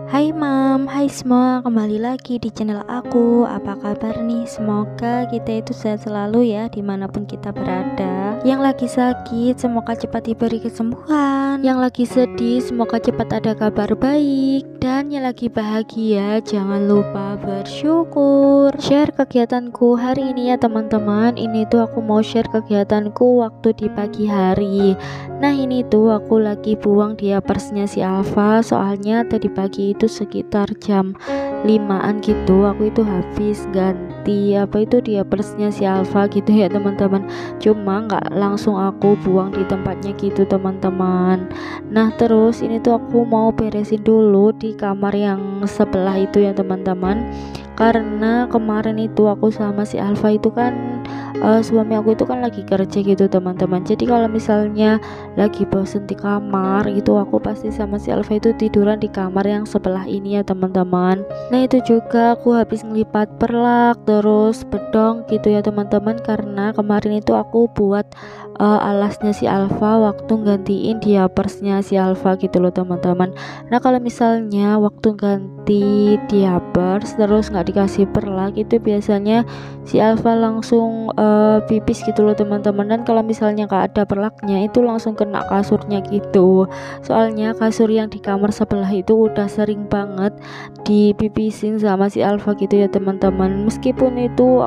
Hai Mam, hai semua, kembali lagi di channel aku. Apa kabar nih? Semoga kita itu sehat selalu ya, dimanapun kita berada. Yang lagi sakit, semoga cepat diberi kesembuhan. Yang lagi sedih, semoga cepat ada kabar baik. Dan yang lagi bahagia, jangan lupa bersyukur. Share kegiatanku hari ini ya teman-teman. Ini tuh aku mau share kegiatanku waktu di pagi hari. Nah ini tuh aku lagi buang diapersnya si Alfa. Soalnya tadi pagi itu sekitar jam 5-an gitu aku itu habis ganti diapersnya si Alfa gitu ya teman-teman. Cuma nggak langsung aku buang di tempatnya gitu teman-teman. Nah terus ini tuh aku mau beresin dulu di kamar yang sebelah itu ya teman-teman. Karena kemarin itu aku sama si Alfa itu kan suami aku itu kan lagi kerja gitu teman-teman. Jadi kalau misalnya lagi bosen di kamar gitu, aku pasti sama si Alfa itu tiduran di kamar yang sebelah ini ya teman-teman. Nah itu juga aku habis ngelipat perlak terus bedong gitu ya teman-teman, karena kemarin itu aku buat alasnya si Alfa waktu gantiin diapersnya si Alfa gitu loh teman-teman. Nah kalau misalnya waktu ganti diapers terus nggak dikasih perlak, itu biasanya si Alfa langsung pipis gitu loh teman-teman. Dan kalau misalnya nggak ada perlaknya itu langsung kena kasurnya gitu. Soalnya kasur yang di kamar sebelah itu udah sering banget dipipisin sama si Alfa gitu ya teman-teman. Meskipun itu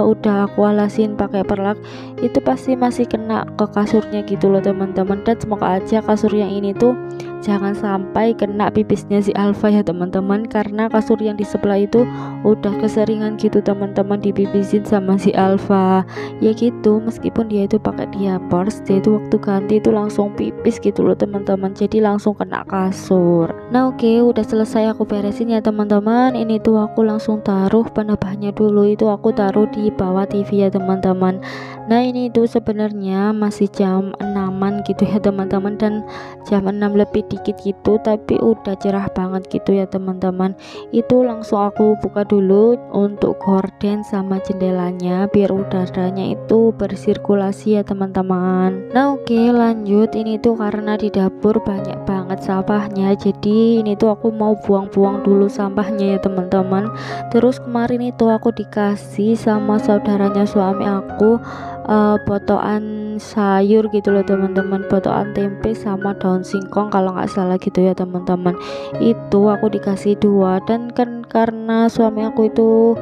udah aku alasin pakai perlak, itu pasti masih kena ke kasurnya gitu loh teman-teman. Dan semoga aja kasur yang ini tuh jangan sampai kena pipisnya si Alfa ya teman-teman, karena kasur yang di sebelah itu udah keseringan gitu teman-teman dipipisin sama si Alfa ya gitu. Meskipun dia itu pakai diapers, dia itu waktu ganti itu langsung pipis gitu loh teman-teman, jadi langsung kena kasur. Nah oke, udah selesai aku beresin ya teman-teman. Ini tuh aku langsung taruh penebahnya dulu, itu aku taruh di bawah TV ya teman-teman. Nah ini tuh sebenarnya masih jam 6-an gitu ya teman-teman, dan jam 6 lebih dikit gitu, tapi udah cerah banget gitu ya teman-teman. Itu langsung aku buka dulu untuk gorden sama jendelanya biar udaranya itu bersirkulasi ya teman-teman. Nah oke, lanjut. Ini tuh karena di dapur banyak banget sampahnya, jadi ini tuh aku mau buang-buang dulu sampahnya ya teman-teman. Terus kemarin itu aku dikasih sama saudaranya suami aku potongan sayur gitu loh teman-teman, potongan tempe sama daun singkong kalau nggak salah gitu ya teman-teman. Itu aku dikasih 2, dan kan karena suami aku itu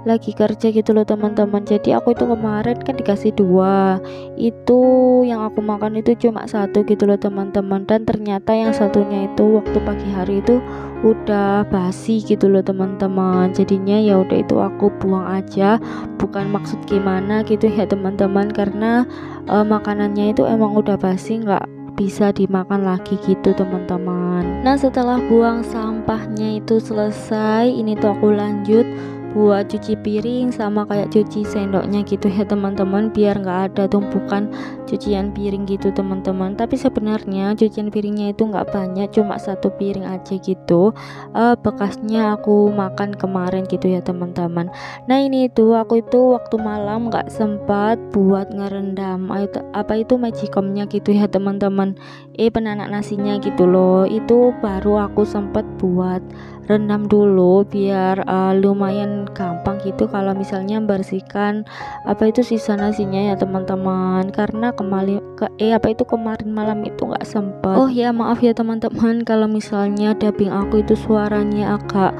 lagi kerja gitu loh teman-teman, jadi aku itu kemarin kan dikasih 2, itu yang aku makan itu cuma 1 gitu loh teman-teman. Dan ternyata yang satunya itu waktu pagi hari itu udah basi gitu loh teman-teman. Jadinya ya udah itu aku buang aja, bukan maksud gimana gitu ya teman-teman, karena makanannya itu emang udah basi, nggak bisa dimakan lagi gitu teman-teman. Nah setelah buang sampahnya itu selesai, ini tuh aku lanjut buat cuci piring sama kayak cuci sendoknya gitu ya teman-teman, biar nggak ada tumpukan cucian piring gitu teman-teman. Tapi sebenarnya cucian piringnya itu nggak banyak, cuma 1 piring aja gitu, bekasnya aku makan kemarin gitu ya teman-teman. Nah ini tuh aku itu waktu malam nggak sempat buat ngerendam itu magicomnya gitu ya teman-teman, penanak nasinya gitu loh. Itu baru aku sempat buat rendam dulu biar lumayan gampang gitu kalau misalnya bersihkan sisa nasinya ya teman-teman, karena kemarin malam itu nggak sempet. Oh ya maaf ya teman-teman kalau misalnya dubbing aku itu suaranya agak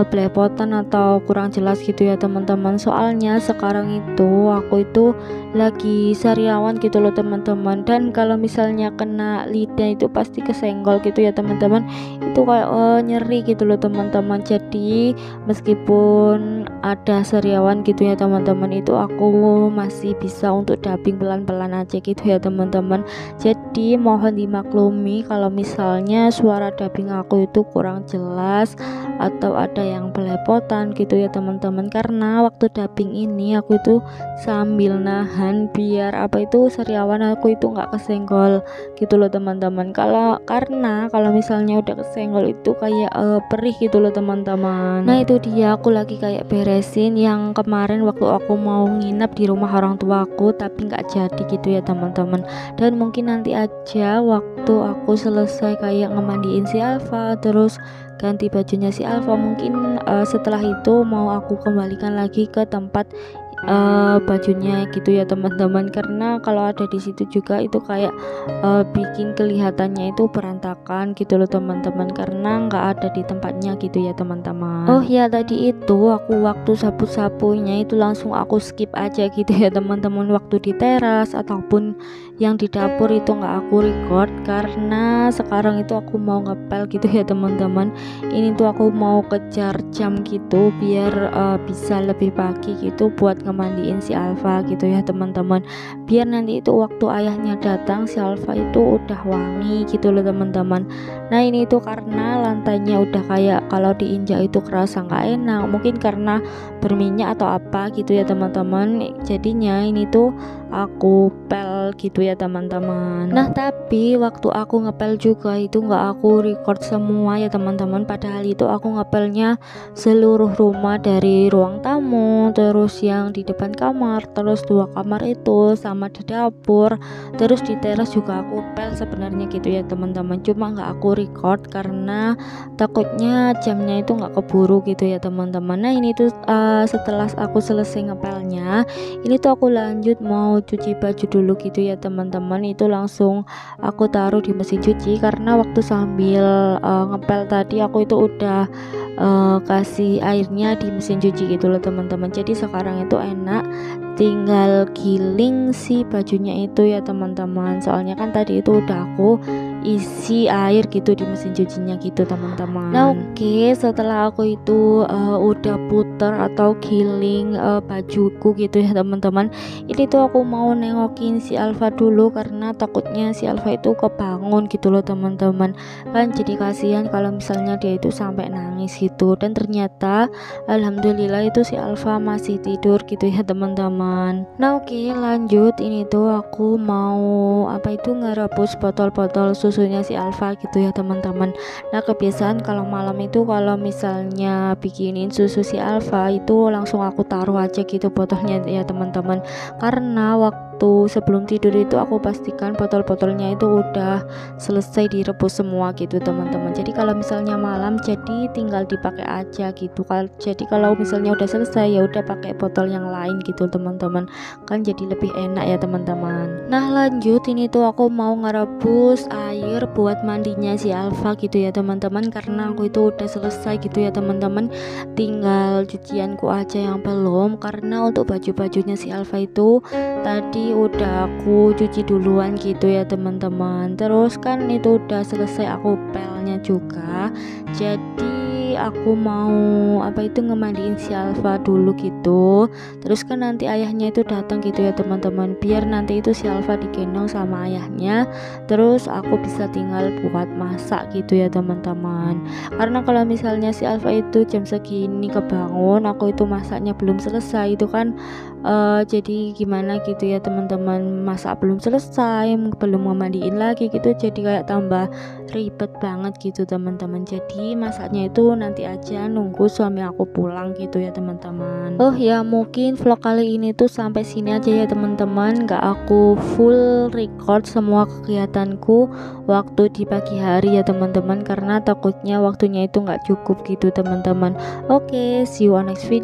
belepotan atau kurang jelas gitu ya teman-teman. Soalnya sekarang itu aku itu lagi sariawan gitu loh teman-teman, dan kalau misalnya kena lidah itu pasti kesenggol gitu ya teman-teman. Itu kayak nyeri gitu loh teman-teman. Jadi meskipun ada sariawan gitu ya teman-teman, itu aku masih bisa untuk dubbing pelan-pelan aja gitu ya teman-teman. Jadi mohon dimaklumi kalau misalnya suara dubbing aku itu kurang jelas atau ada yang belepotan gitu ya teman-teman. Karena waktu dubbing ini aku itu sambil nahan biar apa itu sariawan aku itu nggak kesenggol gitu loh teman-teman. Karena kalau misalnya udah kesenggol itu kayak perih gitu loh teman-teman. Nah itu dia, aku lagi kayak beresin yang kemarin waktu aku mau nginep di rumah orang tuaku tapi nggak jadi gitu ya teman-teman. Dan mungkin nanti aja waktu aku selesai kayak ngemandiin si Alfa terus ganti bajunya si Alfa, mungkin setelah itu mau aku kembalikan lagi ke tempat bajunya gitu ya teman-teman. Karena kalau ada di situ juga itu kayak bikin kelihatannya itu berantakan gitu loh teman-teman, karena nggak ada di tempatnya gitu ya teman-teman. Oh ya, tadi itu aku waktu sapu-sapunya itu langsung aku skip aja gitu ya teman-teman. Waktu di teras ataupun yang di dapur itu nggak aku record karena sekarang itu aku mau ngepel gitu ya teman-teman. Ini tuh aku mau kejar jam gitu biar bisa lebih pagi gitu buat mandiin si Alfa gitu ya teman-teman, biar nanti itu waktu ayahnya datang si Alfa itu udah wangi gitu loh teman-teman. Nah ini tuh karena lantainya udah kayak kalau diinjak itu kerasa nggak enak, mungkin karena berminyak atau apa gitu ya teman-teman, jadinya ini tuh aku pel gitu ya teman-teman. Nah tapi waktu aku ngepel juga itu nggak aku record semua ya teman-teman, padahal itu aku ngepelnya seluruh rumah dari ruang tamu, terus yang di depan kamar, terus 2 kamar itu sama di dapur, terus di teras juga aku pel sebenarnya gitu ya teman-teman, cuma nggak aku record karena takutnya jamnya itu nggak keburu gitu ya teman-teman. Nah ini tuh setelah aku selesai ngepelnya, ini tuh aku lanjut mau cuci baju dulu gitu ya teman-teman. Itu langsung aku taruh di mesin cuci karena waktu sambil ngepel tadi aku itu udah kasih airnya di mesin cuci gitu loh teman-teman. Jadi sekarang itu enak tinggal giling si bajunya itu ya teman-teman, soalnya kan tadi itu udah aku isi air gitu di mesin cucinya gitu teman-teman. Nah oke, setelah aku itu udah puter atau giling bajuku gitu ya teman-teman, ini tuh aku mau nengokin si Alfa dulu karena takutnya si Alfa itu kebangun gitu loh teman-teman, kan jadi kasihan kalau misalnya dia itu sampai nangis gitu. Dan ternyata alhamdulillah itu si Alfa masih tidur gitu ya teman-teman. Nah oke, lanjut. Ini tuh aku mau apa itu ngerebus botol-botol susunya si Alfa gitu ya teman-teman. Nah kebiasaan kalau malam itu kalau misalnya bikinin susu si Alfa itu langsung aku taruh aja gitu botolnya ya teman-teman, karena waktu sebelum tidur itu aku pastikan botol-botolnya itu udah selesai direbus semua gitu teman-teman. Jadi kalau misalnya malam jadi tinggal dipakai aja gitu. Jadi kalau misalnya udah selesai ya udah pakai botol yang lain gitu teman-teman, kan jadi lebih enak ya teman-teman. Nah lanjut, ini tuh aku mau ngerebus air buat mandinya si Alfa gitu ya teman-teman, karena aku itu udah selesai gitu ya teman-teman, tinggal cucianku aja yang belum, karena untuk baju-bajunya si Alfa itu tadi udah aku cuci duluan gitu ya teman-teman. Terus kan itu udah selesai aku pelnya juga, jadi aku mau apa itu ngemandiin si Alfa dulu gitu. Terus kan nanti ayahnya itu datang gitu ya teman-teman, biar nanti itu si Alfa digendong sama ayahnya, terus aku bisa tinggal buat masak gitu ya teman-teman. Karena kalau misalnya si Alfa itu jam segini kebangun, aku itu masaknya belum selesai, itu kan jadi gimana gitu ya teman-teman, masak belum selesai, belum memandiin lagi gitu, jadi kayak tambah ribet banget gitu teman-teman. Jadi masaknya itu nanti aja nunggu suami aku pulang gitu ya teman-teman. Oh ya, mungkin vlog kali ini tuh sampai sini aja ya teman-teman, gak aku full record semua kegiatanku waktu di pagi hari ya teman-teman, karena takutnya waktunya itu gak cukup gitu teman-teman. Oke, see you on next video.